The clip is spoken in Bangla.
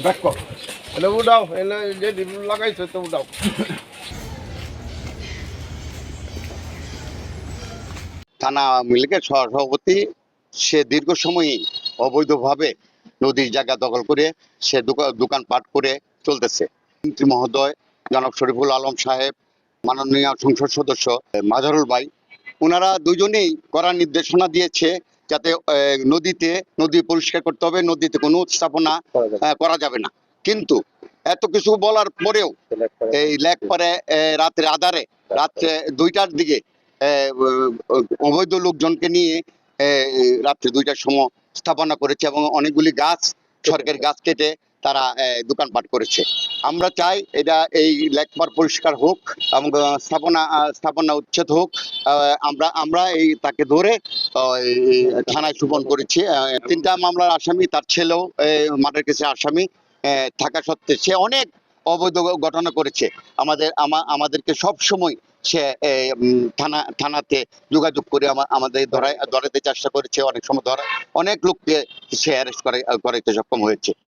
ব্যাক কর এটা উঠাও এনে যে ডিম লাগাইছে তো উঠাও। থানা আওয়ামী লীগের সহসভাপতি সে দীর্ঘ সময়ই অবৈধভাবে নদীর জায়গা দখল করে সে দোকানপাট করে চলতেছে। মন্ত্রী মহোদয় জনাব শরীফুল আলম সাহেব, মাননীয় সংসদ সদস্য মাজারুল ভাই, ওনারা দুজনেই কড়া নির্দেশনা দিয়েছে যাতে নদী পরিষ্কার করতে হবে, নদীতে কোনো স্থাপনা করা যাবে না। কিন্তু এত কিছু বলার পরেও এই লেকপারে রাতের আধারে রাত্রে 2টার দিকে অবৈধ লোকজনকে নিয়ে রাত্রে 2টার সময় স্থাপনা করেছে এবং অনেকগুলি গাছ, সরকারি গাছ কেটে তারা দোকানপাট করেছে। আমরা চাই এটা এই লেকপার পরিষ্কার হোক এবং স্থাপনা উচ্ছেদ হোক। আমরা এই তাকে ধরে থানায় সুপন করেছি। 3টা মামলার আসামি, তার ছেলেও মার্ডার কেসের আসামি থাকা সত্ত্বে সে অনেক অবৈধ ঘটনা করেছে। আমাদেরকে সব সময় সে থানাতে যোগাযোগ করে আমাদের ধরাতে চেষ্টা করেছে। অনেক সময় অনেক লোককে সে অ্যারেস্ট করাইতে সক্ষম হয়েছে।